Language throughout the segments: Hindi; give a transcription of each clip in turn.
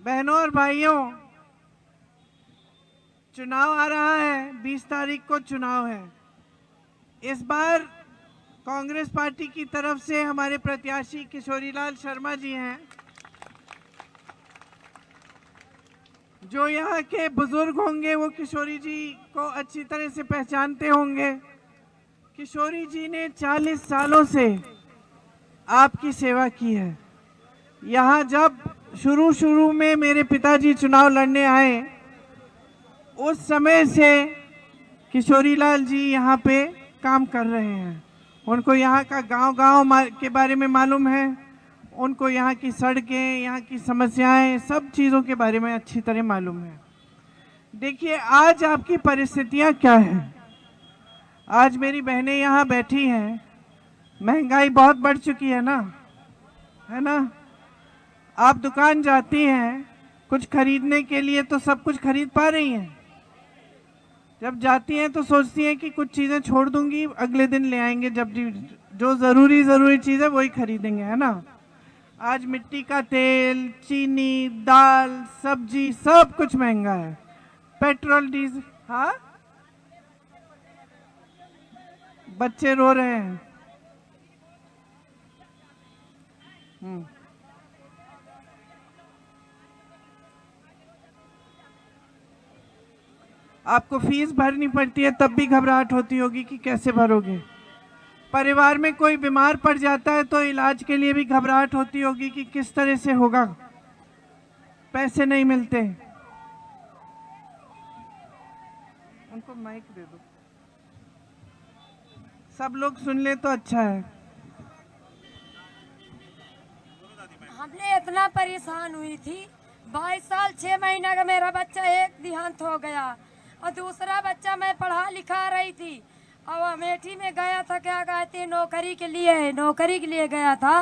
बहनों और भाइयों, चुनाव आ रहा है। 20 तारीख को चुनाव है। इस बार कांग्रेस पार्टी की तरफ से हमारे प्रत्याशी किशोरीलाल शर्मा जी हैं, जो यहाँ के बुजुर्ग होंगे वो किशोरी जी को अच्छी तरह से पहचानते होंगे। किशोरी जी ने 40 सालों से आपकी सेवा की है। यहाँ जब शुरू में मेरे पिताजी चुनाव लड़ने आए, उस समय से किशोरीलाल जी यहाँ पे काम कर रहे हैं। उनको यहाँ का गांव के बारे में मालूम है, उनको यहाँ की सड़कें, यहाँ की समस्याएं, सब चीज़ों के बारे में अच्छी तरह मालूम है। देखिए आज आपकी परिस्थितियाँ क्या हैं। आज मेरी बहनें यहाँ बैठी हैं, महंगाई बहुत बढ़ चुकी है ना, है ना। आप दुकान जाती हैं कुछ खरीदने के लिए तो सब कुछ खरीद पा रही हैं। जब जाती हैं तो सोचती हैं कि कुछ चीज़ें छोड़ दूंगी, अगले दिन ले आएंगे, जब जो ज़रूरी चीज़ है वही खरीदेंगे, है ना। आज मिट्टी का तेल, चीनी, दाल, सब्जी सब कुछ महंगा है। Petrol, diesel. हाँ, बच्चे रो रहे हैं। आपको फीस भरनी पड़ती है तब भी घबराहट होती होगी कि कैसे भरोगे। परिवार में कोई बीमार पड़ जाता है तो इलाज के लिए भी घबराहट होती होगी कि किस तरह से होगा, पैसे नहीं मिलते। उनको माइक दे दो, सब लोग सुन ले तो अच्छा है। हमने इतना परेशान हुई थी। 22 साल 6 महीना का मेरा बच्चा एक देहांत हो गया और दूसरा बच्चा मैं पढ़ा लिखा रही थी और अमेठी में गया था, क्या कहते नौकरी के लिए गया था।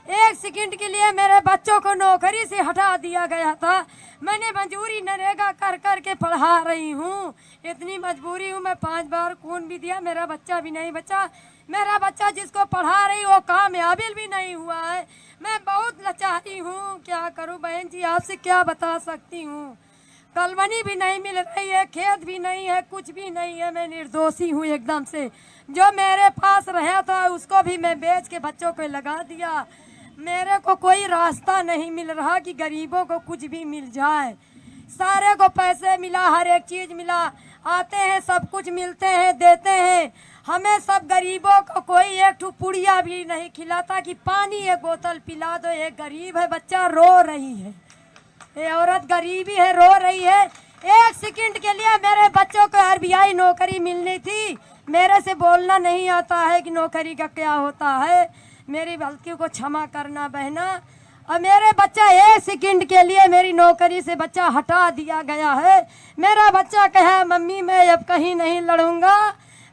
1 सेकंड के लिए मेरे बच्चों को नौकरी से हटा दिया गया था। मैंने मजबूरी नरेगा कर कर के पढ़ा रही हूँ, इतनी मजबूरी हूँ। मैं 5 बार खून भी दिया, मेरा बच्चा भी नहीं बचा। मेरा बच्चा जिसको पढ़ा रही वो कामयाबिल भी नहीं हुआ है। मैं बहुत लाचारी हूँ, क्या करूँ बहन जी, आपसे क्या बता सकती हूँ। कलमनी भी नहीं मिल रही है, खेत भी नहीं है, कुछ भी नहीं है। मैं निर्दोषी हूँ एकदम से। जो मेरे पास रहा था उसको भी मैं बेच के बच्चों को लगा दिया। मेरे को कोई रास्ता नहीं मिल रहा कि गरीबों को कुछ भी मिल जाए। सारे को पैसे मिला, हर एक चीज मिला, आते हैं सब कुछ मिलते हैं, देते हैं। हमें सब गरीबों को कोई एक ठू पुड़िया भी नहीं खिलाता कि पानी एक बोतल पिला दो। एक गरीब है, बच्चा रो रही है, ये औरत गरीबी है, रो रही है। 1 सेकंड के लिए मेरे बच्चों को RBI नौकरी मिलनी थी। मेरे से बोलना नहीं आता है कि नौकरी का क्या होता है। मेरी गलती को क्षमा करना बहना। और मेरे बच्चा 1 सेकंड के लिए मेरी नौकरी से बच्चा हटा दिया गया है। मेरा बच्चा कहे मम्मी मैं अब कहीं नहीं लड़ूंगा,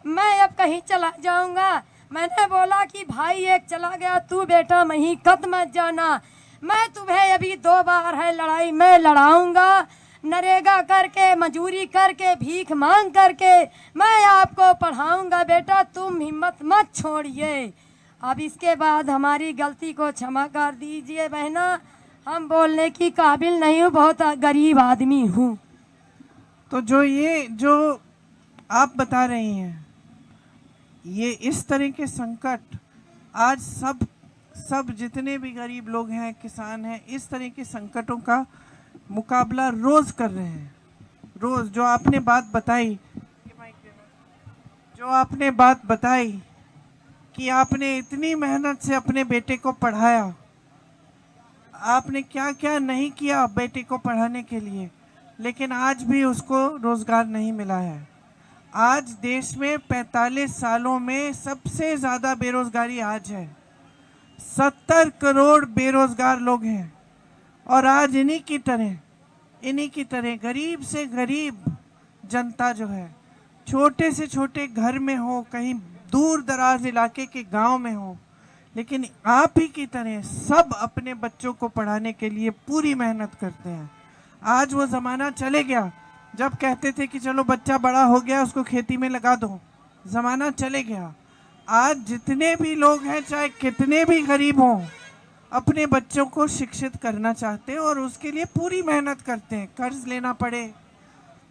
मैं अब कहीं चला जाऊंगा। मैंने बोला कि भाई एक चला गया, तू बेटा वहीं कद मत जाना। मैं तुम्हें अभी 2 बार है लड़ाई, मैं लड़ाऊंगा। नरेगा करके, मजूरी करके, भीख मांग करके मैं आपको पढ़ाऊंगा बेटा, तुम हिम्मत मत छोड़िए। अब इसके बाद हमारी गलती को क्षमा कर दीजिए बहना। हम बोलने की काबिल नहीं हूँ, बहुत गरीब आदमी हूँ। तो जो आप बता रही हैं, ये इस तरह के संकट आज सब जितने भी गरीब लोग हैं, किसान हैं, इस तरह के संकटों का मुकाबला रोज कर रहे हैं। रोज जो आपने बात बताई कि आपने इतनी मेहनत से अपने बेटे को पढ़ाया, आपने क्या क्या नहीं किया बेटे को पढ़ाने के लिए, लेकिन आज भी उसको रोजगार नहीं मिला है। आज देश में 45 सालों में सबसे ज़्यादा बेरोजगारी आज है। 70 करोड़ बेरोजगार लोग हैं। और आज इन्हीं की तरह गरीब से गरीब जनता जो है, छोटे से छोटे घर में हो, कहीं दूर दराज इलाके के गांव में हो, लेकिन आप ही की तरह सब अपने बच्चों को पढ़ाने के लिए पूरी मेहनत करते हैं। आज वो ज़माना चले गया जब कहते थे कि चलो बच्चा बड़ा हो गया उसको खेती में लगा दो। ज़माना चले गया। आज जितने भी लोग हैं, चाहे कितने भी गरीब हों, अपने बच्चों को शिक्षित करना चाहते हैं और उसके लिए पूरी मेहनत करते हैं। कर्ज लेना पड़े,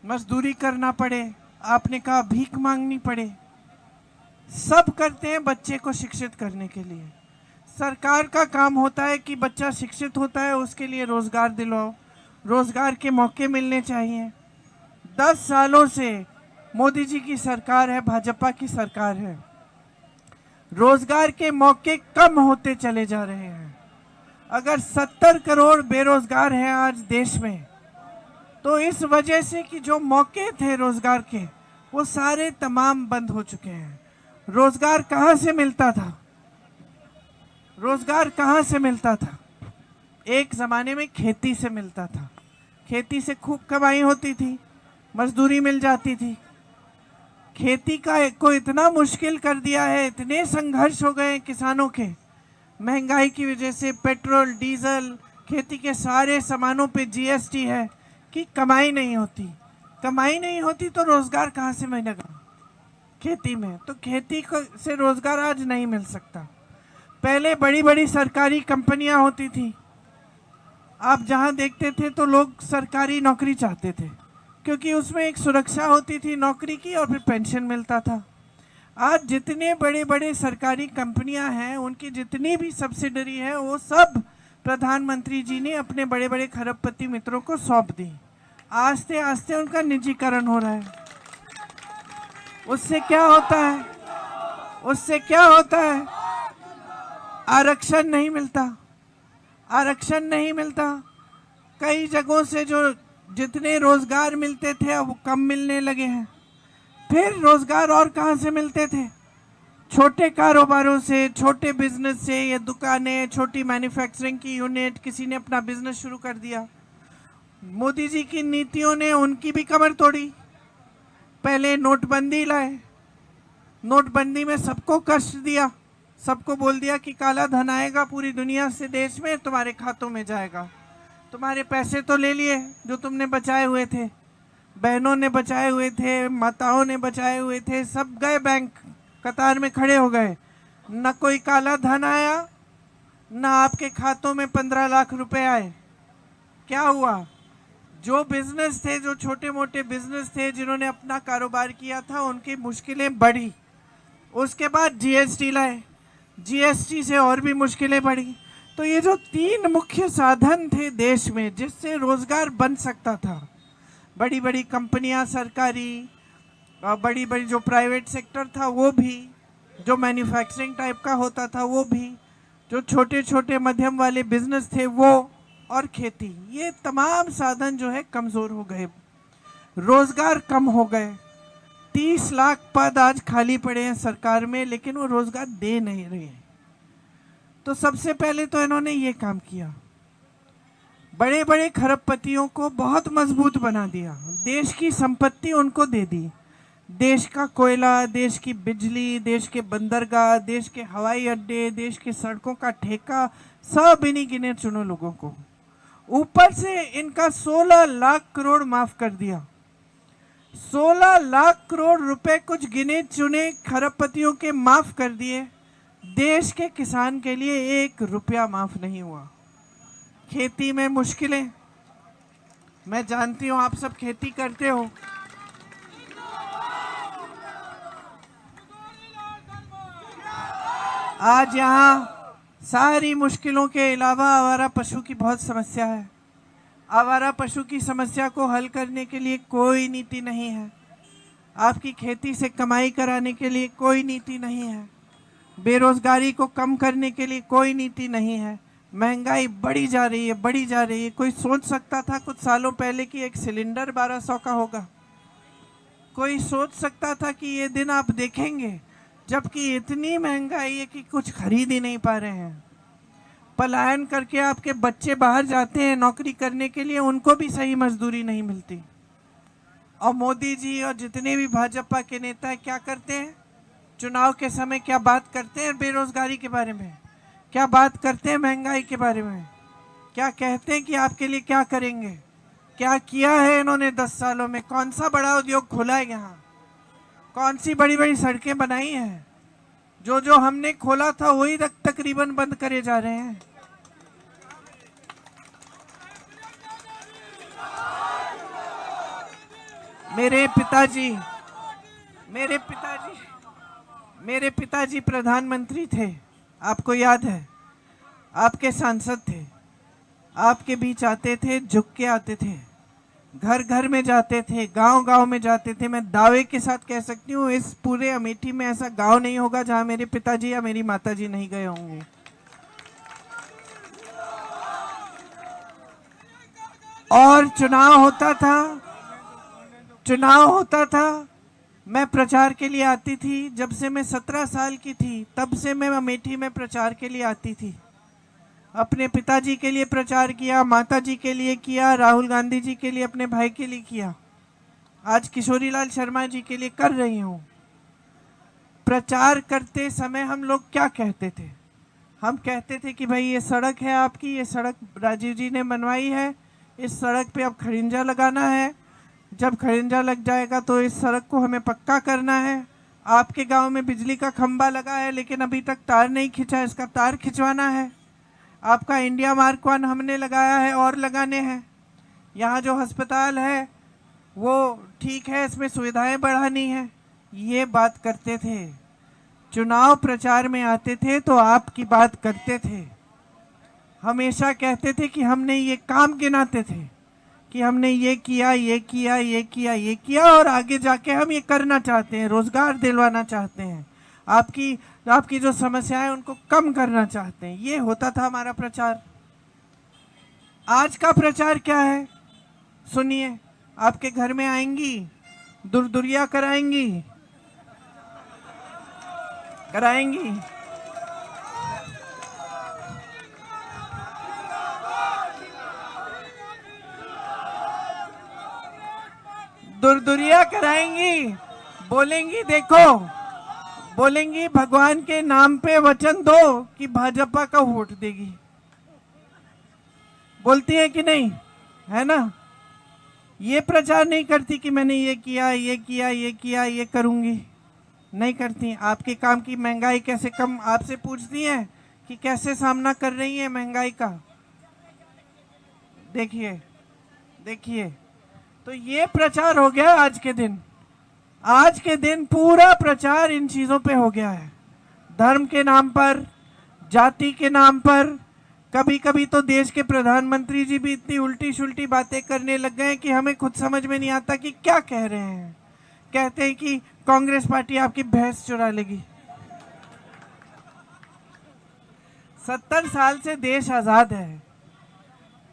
मजदूरी करना पड़े, आपने कहा भीख मांगनी पड़े, सब करते हैं बच्चे को शिक्षित करने के लिए। सरकार का काम होता है कि बच्चा शिक्षित होता है उसके लिए रोजगार दिलाओ, रोजगार के मौके मिलने चाहिए। 10 सालों से मोदी जी की सरकार है, भाजपा की सरकार है, रोजगार के मौके कम होते चले जा रहे हैं। अगर 70 करोड़ बेरोजगार हैं आज देश में, तो इस वजह से कि जो मौके थे रोजगार के वो सारे तमाम बंद हो चुके हैं। रोजगार कहाँ से मिलता था? रोजगार कहाँ से मिलता था? एक जमाने में खेती से मिलता था। खेती से खूब कमाई होती थी, मजदूरी मिल जाती थी। खेती को इतना मुश्किल कर दिया है, इतने संघर्ष हो गए किसानों के महंगाई की वजह से, पेट्रोल डीजल खेती के सारे सामानों पे जीएसटी है कि कमाई नहीं होती। कमाई नहीं होती तो रोजगार कहाँ से मिलेगा? खेती में। तो खेती से रोजगार आज नहीं मिल सकता। पहले बड़ी बड़ी सरकारी कंपनियां होती थी, आप जहां देखते थे तो लोग सरकारी नौकरी चाहते थे क्योंकि उसमें एक सुरक्षा होती थी नौकरी की और फिर पेंशन मिलता था। आज जितने बड़े बड़े सरकारी कंपनियां हैं उनकी जितनी भी सब्सिडरी है वो सब प्रधानमंत्री जी ने अपने बड़े बड़े खरबपति मित्रों को सौंप दी। आस्ते आस्ते उनका निजीकरण हो रहा है। उससे क्या होता है? उससे क्या होता है? आरक्षण नहीं मिलता, आरक्षण नहीं मिलता। कई जगहों से जो जितने रोजगार मिलते थे अब वो कम मिलने लगे हैं। फिर रोजगार और कहाँ से मिलते थे? छोटे कारोबारों से, छोटे बिजनेस से, ये दुकानें, छोटी मैन्युफैक्चरिंग की यूनिट, किसी ने अपना बिजनेस शुरू कर दिया। मोदी जी की नीतियों ने उनकी भी कमर तोड़ी। पहले नोटबंदी लाए, नोटबंदी में सबको कष्ट दिया, सबको बोल दिया कि काला धन आएगा पूरी दुनिया से देश में, तुम्हारे खातों में जाएगा। तुम्हारे पैसे तो ले लिए जो तुमने बचाए हुए थे, बहनों ने बचाए हुए थे, माताओं ने बचाए हुए थे, सब गए बैंक कतार में खड़े हो गए। न कोई काला धन आया, न आपके खातों में 15 लाख रुपए आए। क्या हुआ? जो बिजनेस थे, जो छोटे मोटे बिजनेस थे, जिन्होंने अपना कारोबार किया था, उनकी मुश्किलें बढ़ी। उसके बाद जीएसटी लाए, जीएसटी से और भी मुश्किलें बढ़ी। तो ये जो 3 मुख्य साधन थे देश में जिससे रोजगार बन सकता था, बड़ी बड़ी कंपनियां सरकारी, बड़ी बड़ी जो प्राइवेट सेक्टर था वो भी, जो मैन्युफैक्चरिंग टाइप का होता था वो भी, जो छोटे छोटे मध्यम वाले बिजनेस थे वो, और खेती, ये तमाम साधन जो है कमजोर हो गए, रोजगार कम हो गए। 30 लाख पद आज खाली पड़े हैं सरकार में, लेकिन वो रोजगार दे नहीं रहे हैं। तो सबसे पहले तो इन्होंने ये काम किया, बड़े बड़े खरबपतियों को बहुत मजबूत बना दिया, देश की संपत्ति उनको दे दी। देश का कोयला, देश की बिजली, देश के बंदरगाह, देश के हवाई अड्डे, देश की सड़कों का ठेका सब इन्हीं गिने चुने लोगों को। ऊपर से इनका 16 लाख करोड़ माफ कर दिया। 16 लाख करोड़ रुपए कुछ गिने चुने खरबपतियों के माफ कर दिए। देश के किसान के लिए 1 रुपया माफ नहीं हुआ। खेती में मुश्किलें, मैं जानती हूं आप सब खेती करते हो। आज यहाँ सारी मुश्किलों के अलावा आवारा पशु की बहुत समस्या है। आवारा पशु की समस्या को हल करने के लिए कोई नीति नहीं है। आपकी खेती से कमाई कराने के लिए कोई नीति नहीं है। बेरोजगारी को कम करने के लिए कोई नीति नहीं है। महंगाई बढ़ी जा रही है, बढ़ी जा रही है। कोई सोच सकता था कुछ सालों पहले कि एक सिलेंडर 1200 का होगा? कोई सोच सकता था कि ये दिन आप देखेंगे? जबकि इतनी महंगाई है कि कुछ खरीद ही नहीं पा रहे हैं। पलायन करके आपके बच्चे बाहर जाते हैं नौकरी करने के लिए, उनको भी सही मजदूरी नहीं मिलती। और मोदी जी और जितने भी भाजपा के नेता हैं क्या करते हैं? चुनाव के समय क्या बात करते हैं? बेरोजगारी के बारे में क्या बात करते हैं? महंगाई के बारे में क्या कहते हैं कि आपके लिए क्या करेंगे? क्या किया है इन्होंने 10 सालों में? कौन सा बड़ा उद्योग खोला है यहाँ? कौन सी बड़ी बड़ी सड़कें बनाई हैं? जो हमने खोला था वही तकरीबन बंद करे जा रहे हैं। मेरे पिताजी प्रधानमंत्री थे, आपको याद है। आपके सांसद थे, आपके बीच आते थे, झुक के आते थे, घर घर में जाते थे, गांव गांव में जाते थे। मैं दावे के साथ कह सकती हूँ इस पूरे अमेठी में ऐसा गांव नहीं होगा जहां मेरे पिताजी या मेरी माताजी नहीं गए होंगे। और चुनाव होता था, मैं प्रचार के लिए आती थी। जब से मैं 17 साल की थी तब से मैं अमेठी में प्रचार के लिए आती थी। अपने पिताजी के लिए प्रचार किया, माताजी के लिए किया, राहुल गांधी जी के लिए, अपने भाई के लिए किया, आज किशोरी लाल शर्मा जी के लिए कर रही हूँ। प्रचार करते समय हम लोग क्या कहते थे? हम कहते थे कि भाई ये सड़क है आपकी, ये सड़क राजीव जी ने बनवाई है, इस सड़क पे अब खड़िंजा लगाना है, जब खड़िंजा लग जाएगा तो इस सड़क को हमें पक्का करना है। आपके गांव में बिजली का खंबा लगा है लेकिन अभी तक तार नहीं खिंचा, इसका तार खिंचवाना है। आपका इंडिया मार्क 1 हमने लगाया है और लगाने हैं। यहाँ जो अस्पताल है वो ठीक है, इसमें सुविधाएं बढ़ानी है। ये बात करते थे। चुनाव प्रचार में आते थे तो आपकी बात करते थे। हमेशा कहते थे कि हमने ये काम गिनाते थे कि हमने ये किया, ये किया, ये किया, ये किया, और आगे जाके हम ये करना चाहते हैं, रोजगार दिलवाना चाहते हैं, आपकी जो समस्याएं उनको कम करना चाहते हैं। ये होता था हमारा प्रचार। आज का प्रचार क्या है सुनिए। आपके घर में आएंगी, दुर्दुरिया कराएंगी। दुर्दुरिया कराएंगी, बोलेंगी भगवान के नाम पे वचन दो कि भाजपा का वोट देगी। बोलती है कि नहीं, है ना? ये प्रचार नहीं करती कि मैंने ये किया, ये किया, ये किया, ये करूंगी, नहीं करती। आपके काम की महंगाई कैसे कम, आपसे पूछती हैं कि कैसे सामना कर रही है महंगाई का। देखिए तो ये प्रचार हो गया आज के दिन पूरा प्रचार इन चीजों पे हो गया है। धर्म के नाम पर, जाति के नाम पर, कभी कभी तो देश के प्रधानमंत्री जी भी इतनी उल्टी शुल्टी बातें करने लग गए कि हमें खुद समझ में नहीं आता कि क्या कह रहे हैं। कहते हैं कि कांग्रेस पार्टी आपकी भैंस चुरा लेगी। 70 साल से देश आजाद है,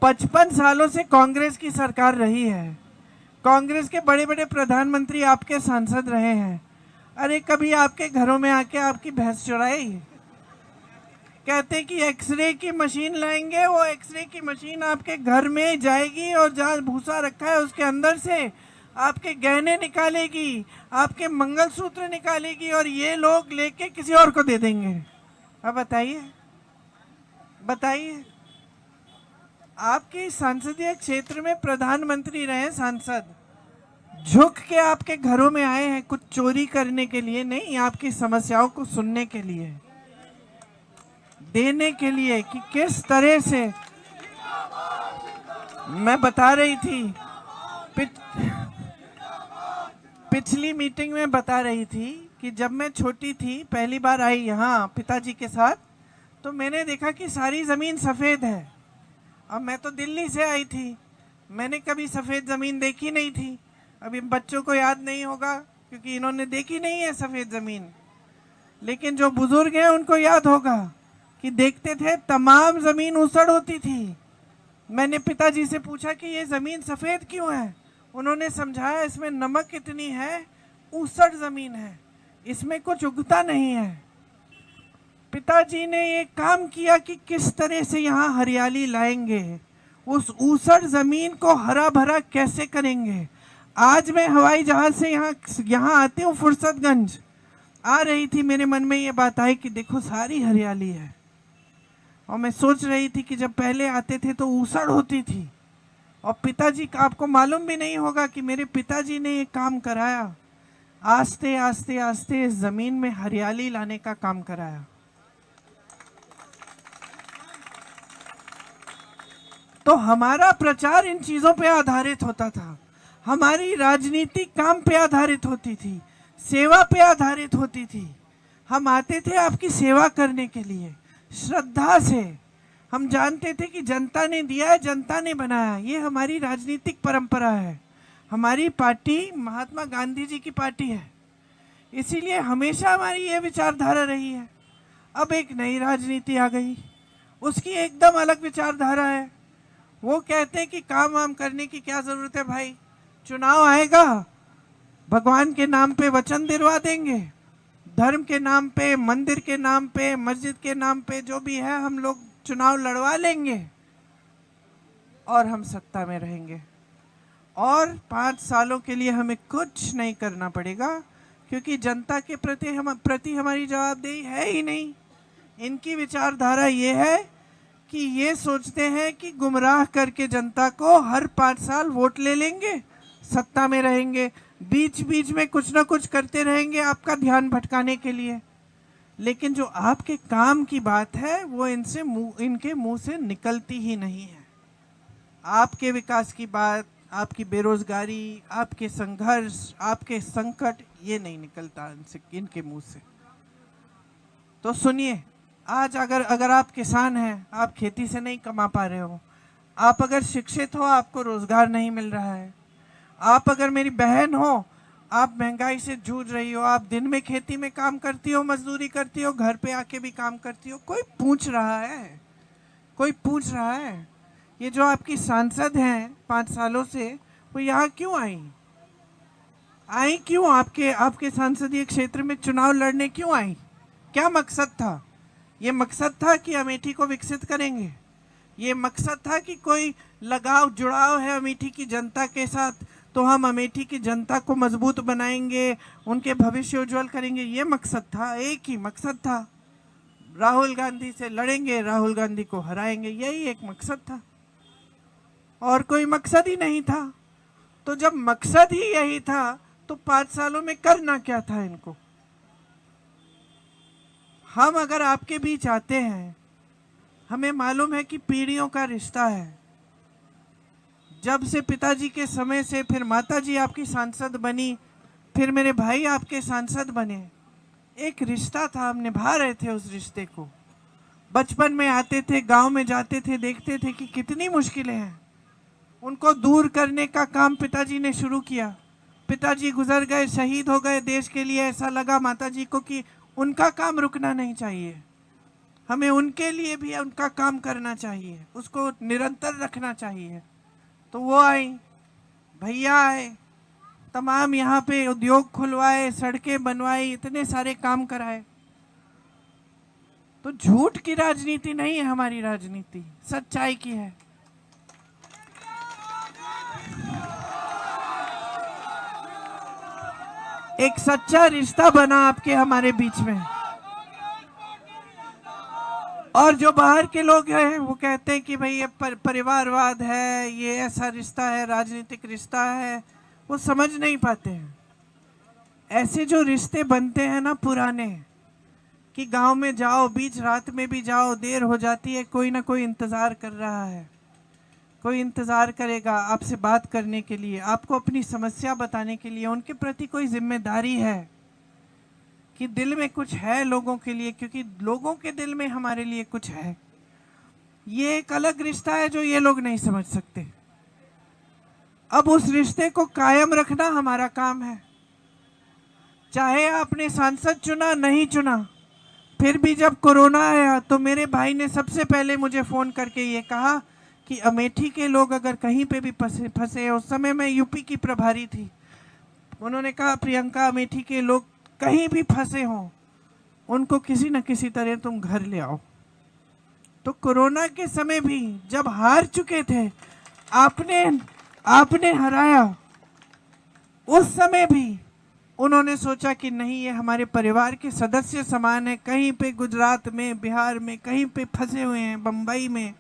55 सालों से कांग्रेस की सरकार रही है, कांग्रेस के बड़े बड़े प्रधानमंत्री आपके सांसद रहे हैं। अरे कभी आपके घरों में आके आपकी भैंस चुराई? कहते कि एक्सरे की मशीन लाएंगे, वो एक्सरे की मशीन आपके घर में जाएगी और जहाँ भूसा रखा है उसके अंदर से आपके गहने निकालेगी, आपके मंगलसूत्र निकालेगी, और ये लोग लेके किसी और को दे देंगे। अब बताइए आपके संसदीय क्षेत्र में प्रधानमंत्री रहे सांसद, झुक के आपके घरों में आए हैं कुछ चोरी करने के लिए नहीं, आपकी समस्याओं को सुनने के लिए, देने के लिए कि किस तरह से। मैं बता रही थी पिछली मीटिंग में बता रही थी कि जब मैं छोटी थी, पहली बार आई यहाँ पिताजी के साथ, तो मैंने देखा कि सारी जमीन सफेद है। अब मैं तो दिल्ली से आई थी, मैंने कभी सफेद जमीन देखी नहीं थी। अभी बच्चों को याद नहीं होगा क्योंकि इन्होंने देखी नहीं है सफेद जमीन, लेकिन जो बुजुर्ग हैं उनको याद होगा कि देखते थे तमाम जमीन ऊसड़ होती थी। मैंने पिताजी से पूछा कि ये जमीन सफेद क्यों है? उन्होंने समझाया इसमें नमक इतनी है, ऊसड़ जमीन है, इसमें कुछ उगता नहीं है। पिताजी ने ये काम किया कि किस तरह से यहाँ हरियाली लाएंगे, उस ऊसड़ जमीन को हरा भरा कैसे करेंगे। आज मैं हवाई जहाज से यहाँ आती हूँ, फुर्सतगंज आ रही थी, मेरे मन में ये बात आई कि देखो सारी हरियाली है, और मैं सोच रही थी कि जब पहले आते थे तो ऊसड़ होती थी। और पिताजी का आपको मालूम भी नहीं होगा कि मेरे पिताजी ने ये काम कराया, आस्ते आस्ते आस्ते इस जमीन में हरियाली लाने का काम कराया। तो हमारा प्रचार इन चीजों पे आधारित होता था। हमारी राजनीति काम पे आधारित होती थी, सेवा पे आधारित होती थी। हम आते थे आपकी सेवा करने के लिए श्रद्धा से। हम जानते थे कि जनता ने दिया है, जनता ने बनाया। ये हमारी राजनीतिक परंपरा है। हमारी पार्टी महात्मा गांधी जी की पार्टी है, इसीलिए हमेशा हमारी ये विचारधारा रही है। अब एक नई राजनीति आ गई, उसकी एकदम अलग विचारधारा है। वो कहते हैं कि काम वाम करने की क्या जरूरत है भाई, चुनाव आएगा, भगवान के नाम पे वचन दिलवा देंगे, धर्म के नाम पे, मंदिर के नाम पे, मस्जिद के नाम पे, जो भी है हम लोग चुनाव लड़वा लेंगे और हम सत्ता में रहेंगे। और 5 सालों के लिए हमें कुछ नहीं करना पड़ेगा, क्योंकि जनता के प्रति हमारी जवाबदेही है ही नहीं। इनकी विचारधारा ये है कि ये सोचते हैं कि गुमराह करके जनता को हर 5 साल वोट ले लेंगे, सत्ता में रहेंगे, बीच बीच में कुछ ना कुछ करते रहेंगे आपका ध्यान भटकाने के लिए। लेकिन जो आपके काम की बात है वो इनके मुंह से निकलती ही नहीं है। आपके विकास की बात, आपकी बेरोजगारी, आपके संघर्ष, आपके संकट, ये नहीं निकलता इनके मुंह से। तो सुनिए, आज अगर आप किसान हैं, आप खेती से नहीं कमा पा रहे हो, आप अगर शिक्षित हो, आपको रोजगार नहीं मिल रहा है, आप अगर मेरी बहन हो, आप महंगाई से जूझ रही हो, आप दिन में खेती में काम करती हो, मजदूरी करती हो, घर पे आके भी काम करती हो, कोई पूछ रहा है? कोई पूछ रहा है? ये जो आपकी सांसद हैं 5 सालों से, वो यहाँ क्यों आई क्यों? आपके संसदीय क्षेत्र में चुनाव लड़ने क्यों आई? क्या मकसद था? ये मकसद था कि अमेठी को विकसित करेंगे, ये मकसद था कि कोई लगाव जुड़ाव है अमेठी की जनता के साथ, तो हम अमेठी की जनता को मजबूत बनाएंगे, उनके भविष्य उज्जवल करेंगे। ये मकसद था, एक ही मकसद था, राहुल गांधी से लड़ेंगे, राहुल गांधी को हराएंगे, यही एक मकसद था, और कोई मकसद ही नहीं था। तो जब मकसद ही यही था तो 5 सालों में करना क्या था इनको? हम अगर आपके बीच आते हैं, हमें मालूम है कि पीढ़ियों का रिश्ता है। जब से पिताजी के समय से, फिर माताजी आपकी सांसद बनी, फिर मेरे भाई आपके सांसद बने, एक रिश्ता था, हम निभा रहे थे उस रिश्ते को। बचपन में आते थे, गांव में जाते थे, देखते थे कि कितनी मुश्किलें हैं, उनको दूर करने का काम पिताजी ने शुरू किया। पिताजी गुजर गए, शहीद हो गए देश के लिए, ऐसा लगा माताजी को कि उनका काम रुकना नहीं चाहिए, हमें उनके लिए भी उनका काम करना चाहिए, उसको निरंतर रखना चाहिए। तो वो आई, भैया आए, तमाम यहाँ पे उद्योग खुलवाए, सड़कें बनवाई, इतने सारे काम कराए। तो झूठ की राजनीति नहीं है हमारी राजनीति, सच्चाई की है। एक सच्चा रिश्ता बना आपके हमारे बीच में। और जो बाहर के लोग हैं वो कहते हैं कि भाई ये परिवारवाद है, ये ऐसा रिश्ता है, राजनीतिक रिश्ता है, वो समझ नहीं पाते हैं। ऐसे जो रिश्ते बनते हैं ना पुराने, कि गांव में जाओ, बीच रात में भी जाओ, देर हो जाती है, कोई ना कोई इंतजार कर रहा है, कोई इंतजार करेगा आपसे बात करने के लिए, आपको अपनी समस्या बताने के लिए, उनके प्रति कोई जिम्मेदारी है कि दिल में कुछ है लोगों के लिए, क्योंकि लोगों के दिल में हमारे लिए कुछ है। ये एक अलग रिश्ता है जो ये लोग नहीं समझ सकते। अब उस रिश्ते को कायम रखना हमारा काम है। चाहे आपने सांसद चुना, नहीं चुना, फिर भी जब कोरोना आया तो मेरे भाई ने सबसे पहले मुझे फ़ोन करके ये कहा कि अमेठी के लोग अगर कहीं पे भी फंसे, उस समय मैं यूपी की प्रभारी थी, उन्होंने कहा प्रियंका, अमेठी के लोग कहीं भी फंसे हों, उनको किसी न किसी तरह तुम घर ले आओ। तो कोरोना के समय भी जब हार चुके थे, आपने हराया, उस समय भी उन्होंने सोचा कि नहीं, ये हमारे परिवार के सदस्य समान है। कहीं पे गुजरात में, बिहार में, कहीं पे फंसे हुए हैं, बम्बई में,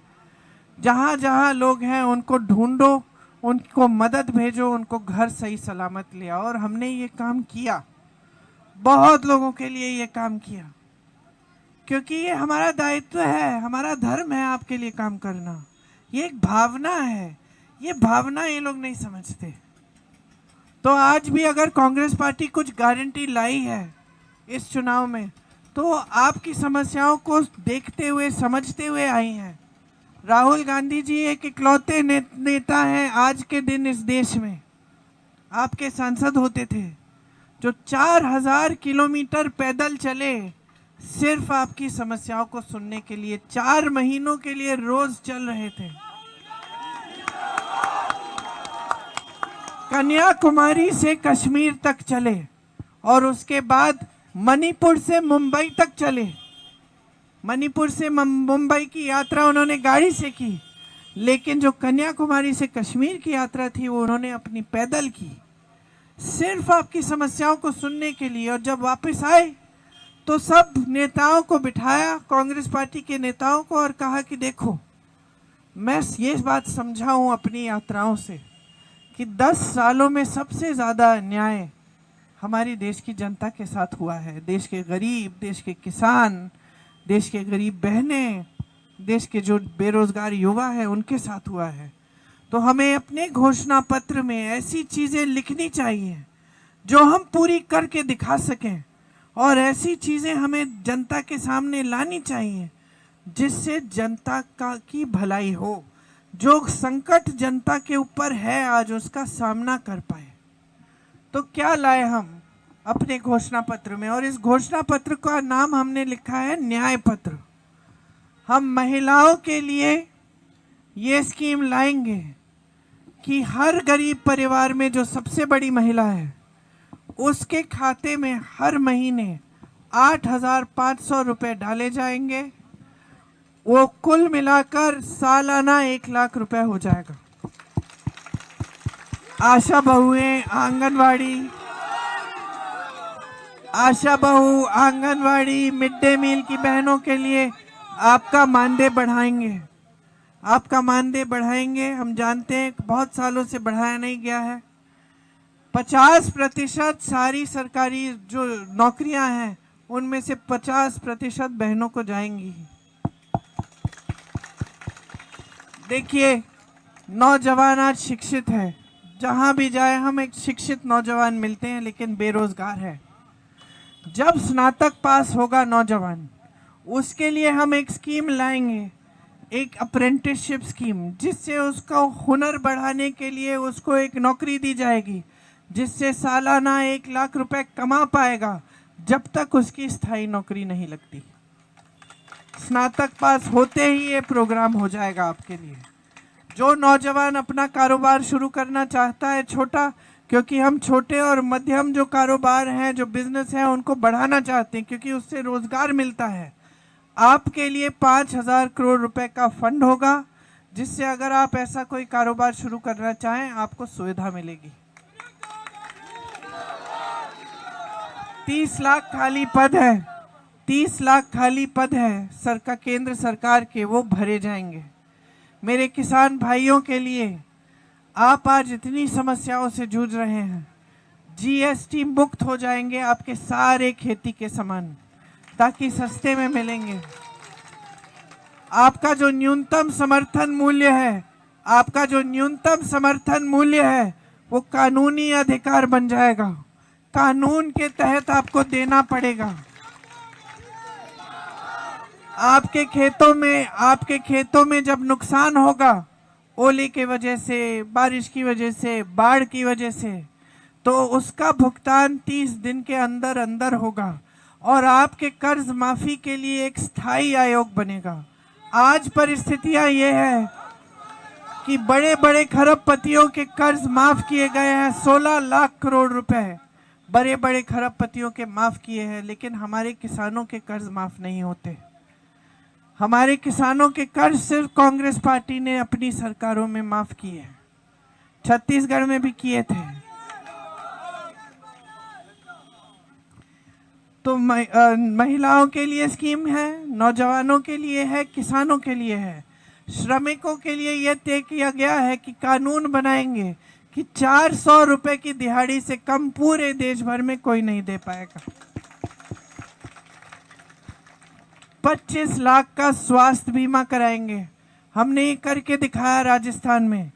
जहाँ जहाँ लोग हैं उनको ढूंढो, उनको मदद भेजो, उनको घर सही सलामत ले आओ। और हमने ये काम किया, बहुत लोगों के लिए ये काम किया, क्योंकि ये हमारा दायित्व है, हमारा धर्म है आपके लिए काम करना। ये एक भावना है, ये भावना ये लोग नहीं समझते। तो आज भी अगर कांग्रेस पार्टी कुछ गारंटी लाई है इस चुनाव में, तो आपकी समस्याओं को देखते हुए, समझते हुए आई हैं। राहुल गांधी जी एक इकलौते नेता हैं आज के दिन इस देश में, आपके सांसद होते थे, जो 4000 किलोमीटर पैदल चले सिर्फ आपकी समस्याओं को सुनने के लिए। 4 महीनों के लिए रोज चल रहे थे। कन्याकुमारी से कश्मीर तक चले और उसके बाद मणिपुर से मुंबई तक चले। मणिपुर से मुंबई की यात्रा उन्होंने गाड़ी से की, लेकिन जो कन्याकुमारी से कश्मीर की यात्रा थी वो उन्होंने अपनी पैदल की, सिर्फ आपकी समस्याओं को सुनने के लिए। और जब वापस आए तो सब नेताओं को बिठाया, कांग्रेस पार्टी के नेताओं को, और कहा कि देखो, मैं ये बात समझा हूं अपनी यात्राओं से कि 10 सालों में सबसे ज़्यादा अन्याय हमारी देश की जनता के साथ हुआ है। देश के गरीब, देश के किसान, देश के गरीब बहनें, देश के जो बेरोजगार युवा हैं उनके साथ हुआ है। तो हमें अपने घोषणा पत्र में ऐसी चीज़ें लिखनी चाहिए जो हम पूरी करके दिखा सकें, और ऐसी चीज़ें हमें जनता के सामने लानी चाहिए जिससे जनता की भलाई हो, जो संकट जनता के ऊपर है आज उसका सामना कर पाए। तो क्या लाए हम अपने घोषणा पत्र में, और इस घोषणा पत्र का नाम हमने लिखा है न्याय पत्र। हम महिलाओं के लिए ये स्कीम लाएंगे कि हर गरीब परिवार में जो सबसे बड़ी महिला है उसके खाते में हर महीने 8500 रुपये डाले जाएंगे। वो कुल मिलाकर सालाना 1 लाख रुपए हो जाएगा। आशा बहू आंगनवाड़ी, मिड डे मील की बहनों के लिए आपका मानदेय बढ़ाएंगे। हम जानते हैं बहुत सालों से बढ़ाया नहीं गया है। 50% सारी सरकारी जो नौकरियां हैं उनमें से 50% बहनों को जाएंगी। देखिए, नौजवान आज शिक्षित है, जहां भी जाए हम एक शिक्षित नौजवान मिलते हैं, लेकिन बेरोजगार है। जब स्नातक पास होगा नौजवान, उसके लिए हम एक स्कीम लाएंगे, एक अप्रेंटिसशिप स्कीम, जिससे उसका हुनर बढ़ाने के लिए उसको एक नौकरी दी जाएगी, जिससे सालाना 1 लाख रुपए कमा पाएगा जब तक उसकी स्थायी नौकरी नहीं लगती। स्नातक पास होते ही ये प्रोग्राम हो जाएगा आपके लिए। जो नौजवान अपना कारोबार शुरू करना चाहता है छोटा, क्योंकि हम छोटे और मध्यम जो कारोबार हैं, जो बिजनेस हैं, उनको बढ़ाना चाहते हैं क्योंकि उससे रोजगार मिलता है। आपके लिए 5000 करोड़ रुपए का फंड होगा, जिससे अगर आप ऐसा कोई कारोबार शुरू करना चाहें आपको सुविधा मिलेगी। 30 लाख खाली पद है, 30 लाख खाली पद है सरकार, केंद्र सरकार के, वो भरे जाएंगे। मेरे किसान भाइयों के लिए, आप आज इतनी समस्याओं से जूझ रहे हैं, जीएसटी मुक्त हो जाएंगे आपके सारे खेती के सामान, ताकि सस्ते में मिलेंगे। आपका जो न्यूनतम समर्थन मूल्य है वो कानूनी अधिकार बन जाएगा। कानून के तहत आपको देना पड़ेगा। आपके खेतों में जब नुकसान होगा, ओले की वजह से, बारिश की वजह से, बाढ़ की वजह से, तो उसका भुगतान 30 दिन के अंदर अंदर होगा, और आपके कर्ज माफी के लिए एक स्थायी आयोग बनेगा। आज परिस्थितियां ये है कि बड़े बड़े खरबपतियों के कर्ज माफ किए गए हैं, 16 लाख करोड़ रुपए बड़े बड़े खरबपतियों के माफ किए हैं, लेकिन हमारे किसानों के कर्ज माफ नहीं होते। हमारे किसानों के कर्ज सिर्फ कांग्रेस पार्टी ने अपनी सरकारों में माफ किए, छत्तीसगढ़ में भी किए थे। तो महिलाओं के लिए स्कीम है, नौजवानों के लिए है, किसानों के लिए है, श्रमिकों के लिए यह तय किया गया है कि कानून बनाएंगे कि 400 रुपए की दिहाड़ी से कम पूरे देश भर में कोई नहीं दे पाएगा। 25 लाख का स्वास्थ्य बीमा कराएंगे। हमने ये करके दिखाया राजस्थान में।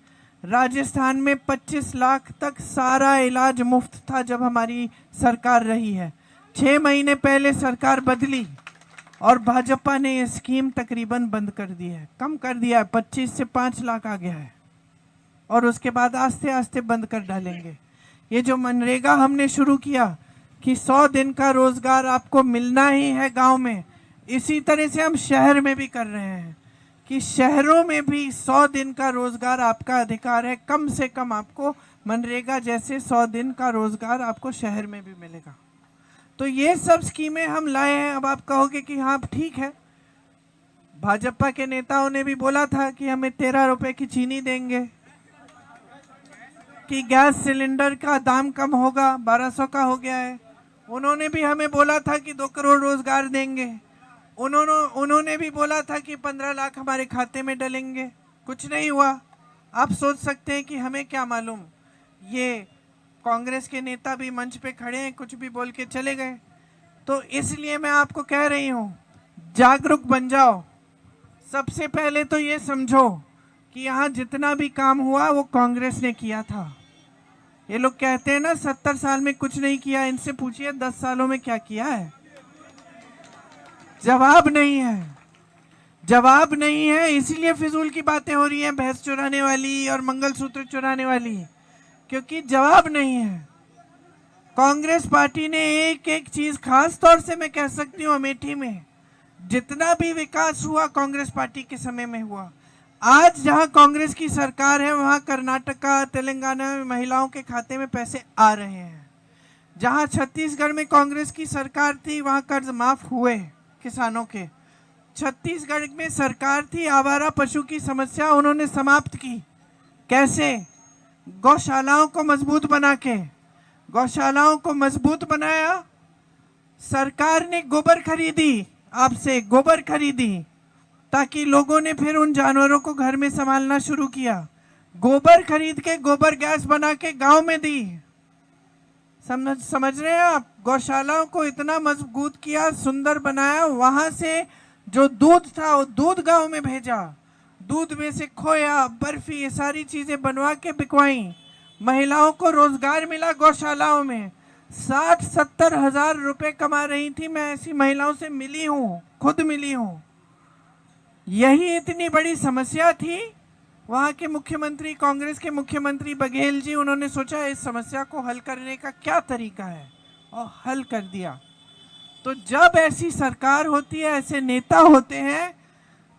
राजस्थान में 25 लाख तक सारा इलाज मुफ्त था जब हमारी सरकार रही है। 6 महीने पहले सरकार बदली और भाजपा ने ये स्कीम तकरीबन बंद कर दी है, कम कर दिया है, 25 से 5 लाख आ गया है और उसके बाद आस्ते आस्ते बंद कर डालेंगे। ये जो मनरेगा हमने शुरू किया कि 100 दिन का रोजगार आपको मिलना ही है गांव में, इसी तरह से हम शहर में भी कर रहे हैं कि शहरों में भी 100 दिन का रोजगार आपका अधिकार है। कम से कम आपको मनरेगा जैसे 100 दिन का रोजगार आपको शहर में भी मिलेगा। तो ये सब स्कीमें हम लाए हैं। अब आप कहोगे कि हाँ ठीक है, भाजपा के नेताओं ने भी बोला था कि हमें 13 रुपए की चीनी देंगे, कि गैस सिलेंडर का दाम कम होगा, 1200 का हो गया है। उन्होंने भी हमें बोला था कि 2 करोड़ रोजगार देंगे। उन्होंने भी बोला था कि 15 लाख हमारे खाते में डलेंगे। कुछ नहीं हुआ। आप सोच सकते हैं कि हमें क्या मालूम, ये कांग्रेस के नेता भी मंच पे खड़े हैं, कुछ भी बोल के चले गए। तो इसलिए मैं आपको कह रही हूँ, जागरूक बन जाओ। सबसे पहले तो ये समझो कि यहाँ जितना भी काम हुआ वो कांग्रेस ने किया था। ये लोग कहते हैं ना 70 साल में कुछ नहीं किया, इनसे पूछिए 10 सालों में क्या किया है। जवाब नहीं है, जवाब नहीं है। इसीलिए फिजूल की बातें हो रही हैं, भैंस चुराने वाली और मंगलसूत्र चुराने वाली, क्योंकि जवाब नहीं है। कांग्रेस पार्टी ने एक एक चीज, खास तौर से मैं कह सकती हूँ अमेठी में जितना भी विकास हुआ कांग्रेस पार्टी के समय में हुआ। आज जहां कांग्रेस की सरकार है वहां कर्नाटका, तेलंगाना में महिलाओं के खाते में पैसे आ रहे हैं। जहां छत्तीसगढ़ में कांग्रेस की सरकार थी वहां कर्ज माफ हुए किसानों के। छत्तीसगढ़ में सरकार थी, आवारा पशु की समस्या उन्होंने समाप्त की। कैसे? गौशालाओं को मजबूत बना के। गौशालाओं को मजबूत बनाया। सरकार ने गोबर खरीदी, आपसे गोबर खरीदी, ताकि लोगों ने फिर उन जानवरों को घर में संभालना शुरू किया। गोबर खरीद के गोबर गैस बना के गांव में दी। समझ रहे हैं आप? गौशालाओं को इतना मजबूत किया, सुंदर बनाया। वहां से जो दूध था वो दूध गांव में भेजा। दूध में से खोया, बर्फी, ये सारी चीजें बनवा के बिकवाई। महिलाओं को रोजगार मिला गौशालाओं में। 60-70 हजार रुपए कमा रही थी। मैं ऐसी महिलाओं से मिली हूँ, खुद मिली हूँ। यही इतनी बड़ी समस्या थी। वहाँ के मुख्यमंत्री, कांग्रेस के मुख्यमंत्री बघेल जी, उन्होंने सोचा इस समस्या को हल करने का क्या तरीका है और हल कर दिया। तो जब ऐसी सरकार होती है, ऐसे नेता होते हैं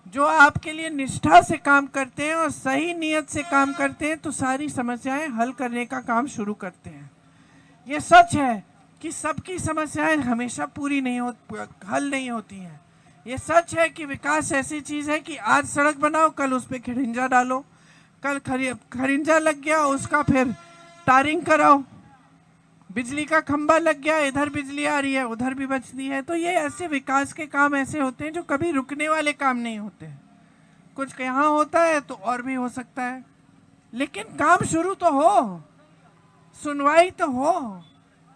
जो आपके लिए निष्ठा से काम करते हैं और सही नीयत से काम करते हैं, तो सारी समस्याएं हल करने का काम शुरू करते हैं। ये सच है कि सबकी समस्याएं हमेशा पूरी नहीं हल नहीं होती हैं। ये सच है कि विकास ऐसी चीज है कि आज सड़क बनाओ, कल उस पर खरिंजा डालो, कल खरिंजा लग गया उसका फिर तारिंग कराओ, बिजली का खंबा लग गया, इधर बिजली आ रही है उधर भी बचती है। तो ये ऐसे विकास के काम ऐसे होते हैं जो कभी रुकने वाले काम नहीं होते। कुछ यहाँ होता है तो और भी हो सकता है, लेकिन काम शुरू तो हो, सुनवाई तो हो,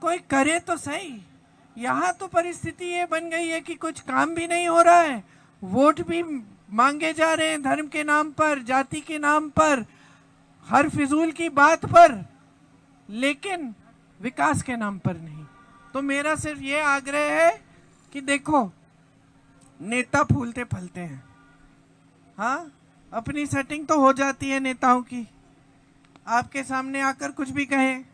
कोई करे तो सही। यहाँ तो परिस्थिति ये बन गई है कि कुछ काम भी नहीं हो रहा है, वोट भी मांगे जा रहे हैं धर्म के नाम पर, जाति के नाम पर, हर फिजूल की बात पर, लेकिन विकास के नाम पर नहीं। तो मेरा सिर्फ ये आग्रह है कि देखो, नेता फूलते फलते हैं। हाँ, अपनी सेटिंग तो हो जाती है नेताओं की, आपके सामने आकर कुछ भी कहें।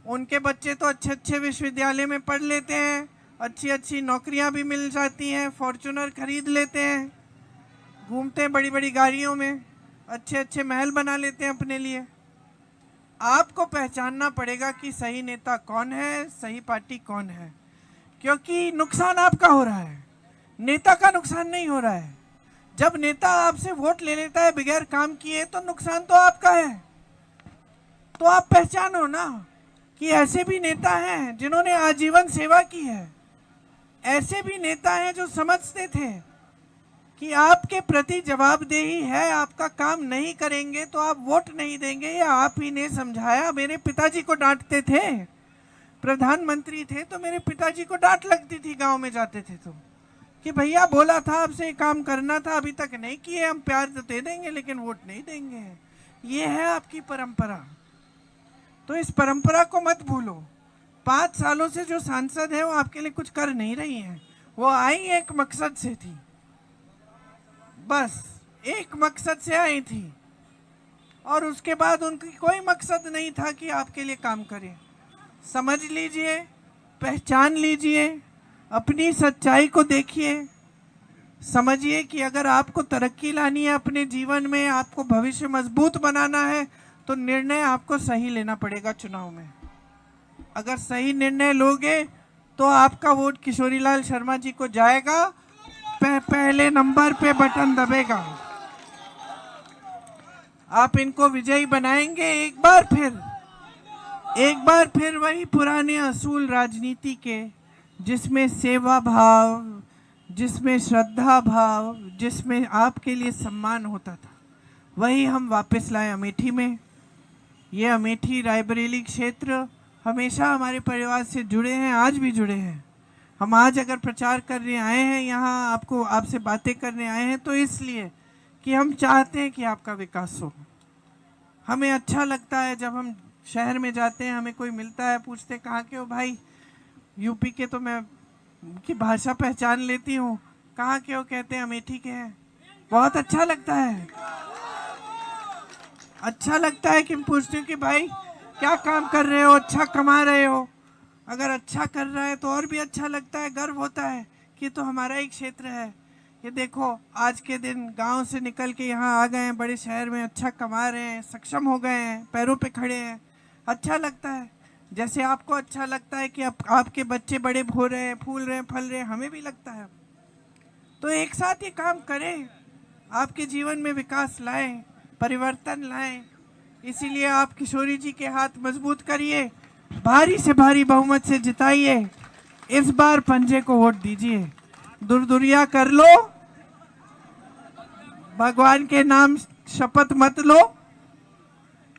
उनके बच्चे तो अच्छे अच्छे विश्वविद्यालय में पढ़ लेते हैं, अच्छी अच्छी नौकरियां भी मिल जाती हैं, फॉर्च्यूनर खरीद लेते हैं, घूमते हैं बड़ी बड़ी गाड़ियों में, अच्छे अच्छे महल बना लेते हैं अपने लिए। आपको पहचानना पड़ेगा कि सही नेता कौन है, सही पार्टी कौन है, क्योंकि नुकसान आपका हो रहा है, नेता का नुकसान नहीं हो रहा है। जब नेता आपसे वोट ले लेता है बगैर काम किए तो नुकसान तो आपका है। तो आप पहचानो ना कि ऐसे भी नेता हैं जिन्होंने आजीवन सेवा की है, ऐसे भी नेता हैं जो समझते थे कि आपके प्रति जवाबदेही है, आपका काम नहीं करेंगे तो आप वोट नहीं देंगे। या आप ही ने समझाया। मेरे पिताजी को डांटते थे, प्रधानमंत्री थे तो मेरे पिताजी को डांट लगती थी गांव में जाते थे तो, कि भैया बोला था आपसे काम करना था, अभी तक नहीं किए, हम प्यार तो दे देंगे लेकिन वोट नहीं देंगे। ये है आपकी परंपरा। तो इस परंपरा को मत भूलो। 5 सालों से जो सांसद है वो आपके लिए कुछ कर नहीं रही हैं। वो आई एक मकसद से थी, बस एक मकसद से आई थी, और उसके बाद उनकी कोई मकसद नहीं था कि आपके लिए काम करें। समझ लीजिए, पहचान लीजिए, अपनी सच्चाई को देखिए, समझिए कि अगर आपको तरक्की लानी है अपने जीवन में, आपको भविष्य मजबूत बनाना है, तो निर्णय आपको सही लेना पड़ेगा चुनाव में। अगर सही निर्णय लोगे तो आपका वोट किशोरीलाल शर्मा जी को जाएगा, पहले नंबर पे बटन दबेगा। आप इनको विजयी बनाएंगे एक बार फिर वही पुराने असूल राजनीति के, जिसमें सेवा भाव, जिसमें श्रद्धा भाव, जिसमें आपके लिए सम्मान होता था, वही हम वापस लाए अमेठी में। ये अमेठी रायबरेली क्षेत्र हमेशा हमारे परिवार से जुड़े हैं, आज भी जुड़े हैं। हम आज अगर प्रचार करने आए हैं यहाँ, आपसे बातें करने आए हैं, तो इसलिए कि हम चाहते हैं कि आपका विकास हो। हमें अच्छा लगता है जब हम शहर में जाते हैं, हमें कोई मिलता है, पूछते कहाँ के हो भाई? यूपी के, तो मैं की भाषा पहचान लेती हूँ। कहाँ के हो? कहते हैं अमेठी के हैं। बहुत अच्छा लगता है। अच्छा लगता है कि मैं पूछती हूँ कि भाई क्या काम कर रहे हो, अच्छा कमा रहे हो? अगर अच्छा कर रहा है तो और भी अच्छा लगता है, गर्व होता है कि तो हमारा ही क्षेत्र है। ये देखो, आज के दिन गांव से निकल के यहाँ आ गए हैं, बड़े शहर में अच्छा कमा रहे हैं, सक्षम हो गए हैं, पैरों पे खड़े हैं। अच्छा लगता है। जैसे आपको अच्छा लगता है कि आपके बच्चे बड़े हो रहे हैं, फूल रहे हैं, फल रहे हैं, हमें भी लगता है। तो एक साथ ये काम करें, आपके जीवन में विकास लाएं, परिवर्तन लाएं। इसीलिए आप किशोरी जी के हाथ मजबूत करिए, भारी से भारी बहुमत से जिताइए। इस बार पंजे को वोट दीजिए, दुरदुरिया कर लो, भगवान के नाम शपथ मत लो,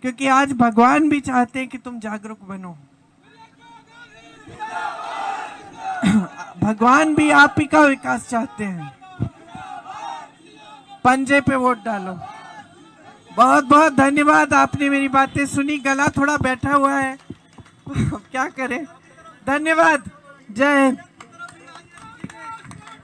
क्योंकि आज भगवान भी चाहते हैं कि तुम जागरूक बनो। भगवान भी आप ही का विकास चाहते हैं। पंजे पे वोट डालो। बहुत बहुत धन्यवाद, आपने मेरी बातें सुनी। गला थोड़ा बैठा हुआ है, क्या करें। धन्यवाद। जय हिंद।